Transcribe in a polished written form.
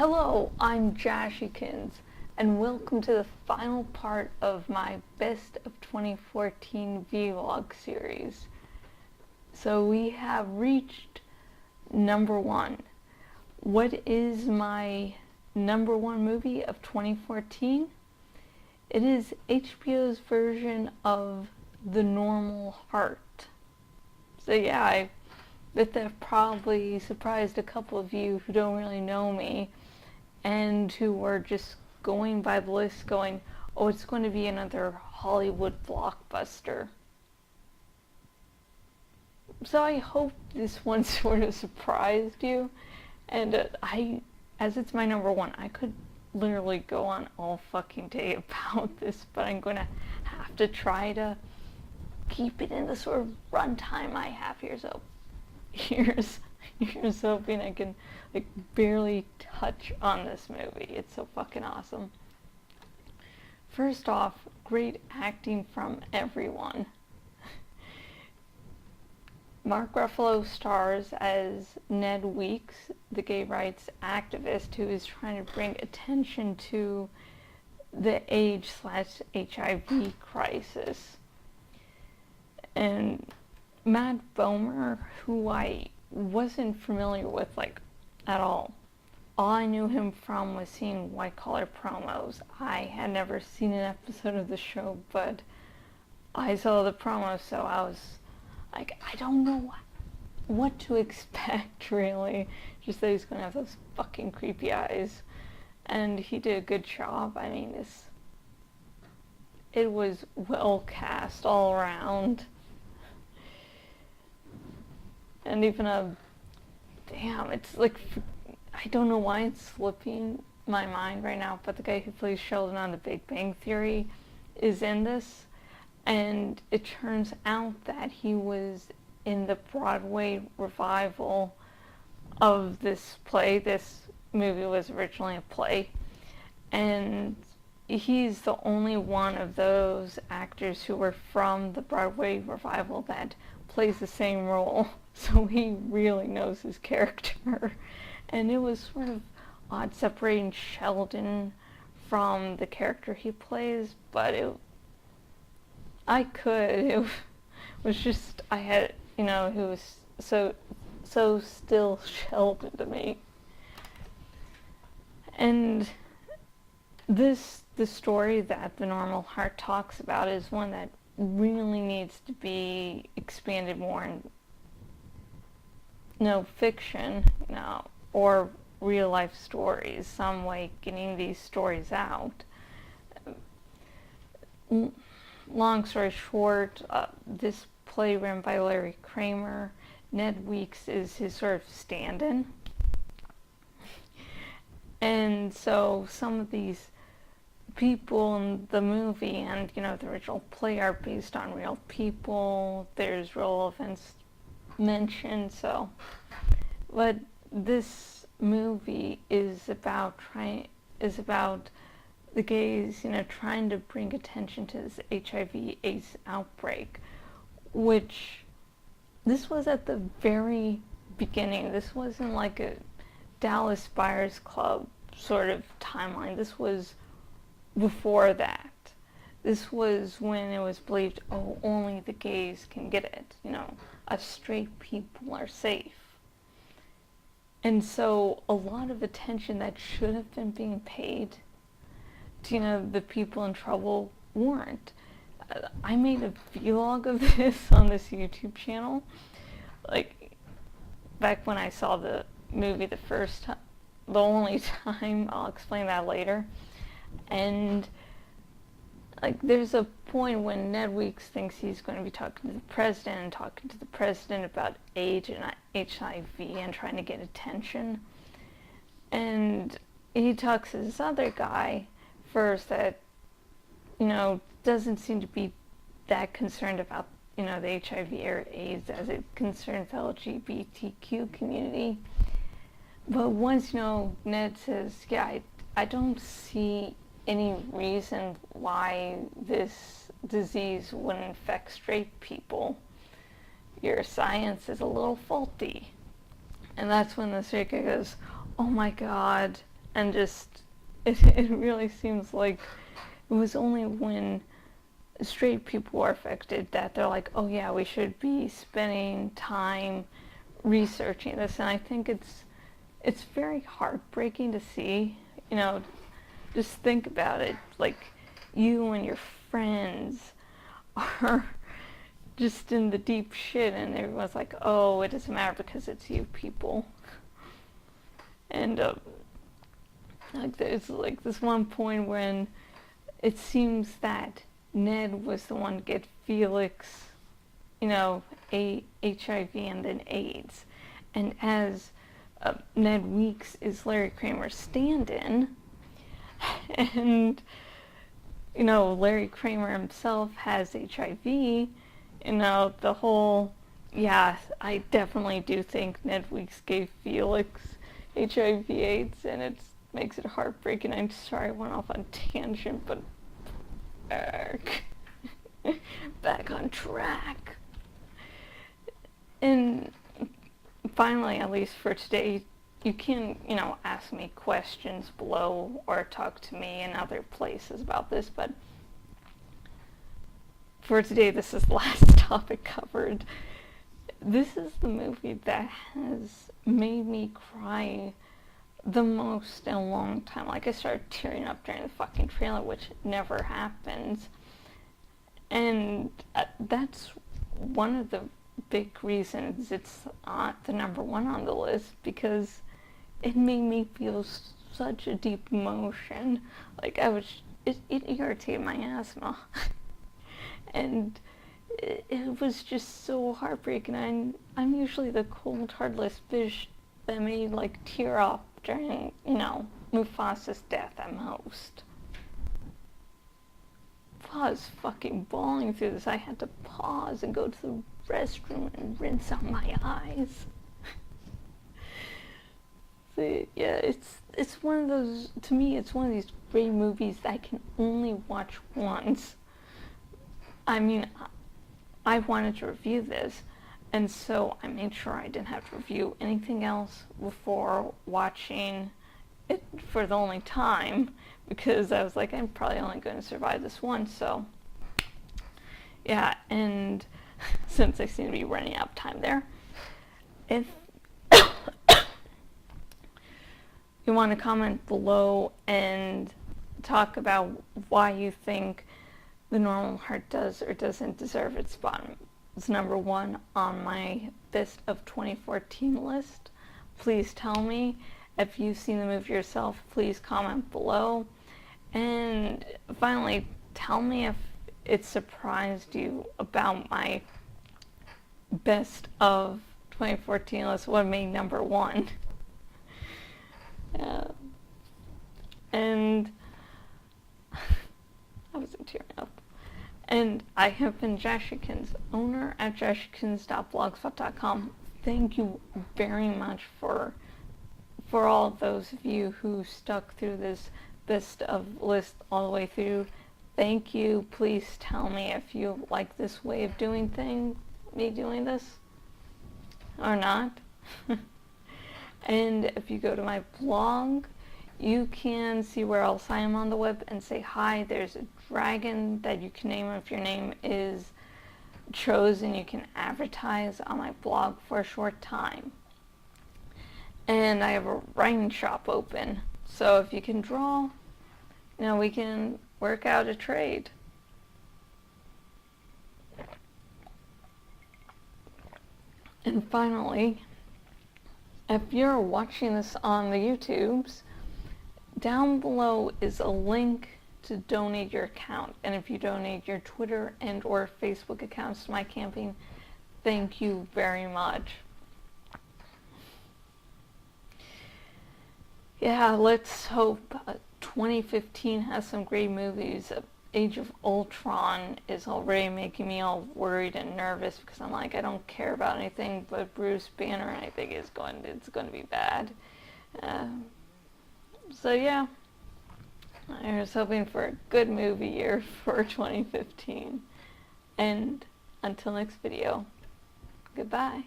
Hello, I'm jashykins, and welcome to the final part of my Best of 2014 vlog series. So we have reached number one. What is my number one movie of 2014? It is HBO's version of The Normal Heart. So yeah, I bet that probably surprised a couple of you who don't really know me and who were just going by the list going, oh, it's going to be another Hollywood blockbuster. So I hope this one sort of surprised you, and as it's my number one, I could literally go on all fucking day about this, but I'm going to have to try to keep it in the sort of runtime I have here, so here's hoping I can barely touch on this movie. It's so fucking awesome. First off, great acting from everyone. Mark Ruffalo stars as Ned Weeks, the gay rights activist who is trying to bring attention to the AIDS/HIV crisis. And Matt Bomer, who I wasn't familiar with at all. All I knew him from was seeing White Collar promos. I had never seen an episode of the show, but I saw the promos, so I was like, I don't know what to expect, really. Just that he's gonna have those fucking creepy eyes. And he did a good job. I mean, it was well cast all around. And even it's I don't know why it's slipping my mind right now, but the guy who plays Sheldon on The Big Bang Theory is in this, and it turns out that he was in the Broadway revival of this play. This movie was originally a play, and he's the only one of those actors who were from the Broadway revival that plays the same role, so he really knows his character. And it was sort of odd separating Sheldon from the character he plays, but it was just, I had, he was so still Sheldon to me. And the story that The Normal Heart talks about is one that really needs to be expanded more in fiction, or real life stories, some way getting these stories out. Long story short, this play written by Larry Kramer, Ned Weeks is his sort of stand-in. And so some of these people in the movie and the original play are based on real people. There's real events mentioned, but this movie is about the gays trying to bring attention to this HIV/AIDS outbreak, which this was at the very beginning. This wasn't like a Dallas Buyers Club sort of timeline. This was before that. This was when it was believed, oh, only the gays can get it. Us straight people are safe. And so a lot of attention that should have been being paid to, the people in trouble weren't. I made a vlog of this on this YouTube channel, back when I saw the movie the first time, the only time. I'll explain that later. And there's a point when Ned Weeks thinks he's going to be talking to the president about AIDS and HIV and trying to get attention. And he talks to this other guy first that, doesn't seem to be that concerned about, the HIV or AIDS as it concerns the LGBTQ community. But once, Ned says, yeah, I don't see any reason why this disease wouldn't infect straight people. Your science is a little faulty. And that's when the straight guy goes, oh my god, and just, it really seems like it was only when straight people were affected that they're like, oh yeah, we should be spending time researching this. And I think it's very heartbreaking to see, just think about it, like you and your friends are just in the deep shit and everyone's like, oh, it doesn't matter because it's you people. And like there's like this one point when it seems that Ned was the one to get Felix, HIV and then AIDS. And as Ned Weeks is Larry Kramer's stand-in, and, Larry Kramer himself has HIV, the whole, yeah, I definitely do think Ned Weeks gave Felix HIV AIDS, and it makes it heartbreaking. I'm sorry I went off on tangent, but back on track. And finally, at least for today, you can, ask me questions below or talk to me in other places about this, but for today, this is the last topic covered. This is the movie that has made me cry the most in a long time. Like, I started tearing up during the fucking trailer, which never happens. And that's one of the big reasons it's not the number one on the list, because it made me feel such a deep emotion. Like, it irritated my asthma. And it was just so heartbreaking. I'm usually the cold, heartless bitch that may, like, tear up during, Mufasa's death at most. I was fucking bawling through this. I had to pause and go to the restroom and rinse out my eyes. So, yeah, it's one of those, to me, it's one of these great movies that I can only watch once. I mean, I wanted to review this, and so I made sure I didn't have to review anything else before watching it for the only time, because I was like, I'm probably only going to survive this one, so yeah. And since I seem to be running out of time there, if you want to comment below and talk about why you think The Normal Heart does or doesn't deserve its spot as number one on my best of 2014 list, please tell me. If you've seen the movie yourself, please comment below. And finally, tell me if it surprised you about my best of 2014 list, what made number one. And I wasn't tearing up. And I have been Jashykins, owner at jashykins.blogspot.com. Thank you very much for all of those of you who stuck through this best of list all the way through. Thank you. Please tell me if you like this way of doing me doing this or not. And if you go to my blog, you can see where else I am on the web and say hi. There's a dragon that you can name if your name is chosen. You can advertise on my blog for a short time. And I have a writing shop open. So if you can draw, we can work out a trade. And finally, if you're watching this on the YouTubes, down below is a link to donate your account. And if you donate your Twitter and or Facebook accounts to my campaign, thank you very much. Yeah, let's hope 2015 has some great movies. Age of Ultron is already making me all worried and nervous because I'm like, I don't care about anything but Bruce Banner, and I think it's going to be bad. So yeah, I was hoping for a good movie year for 2015. And until next video, goodbye.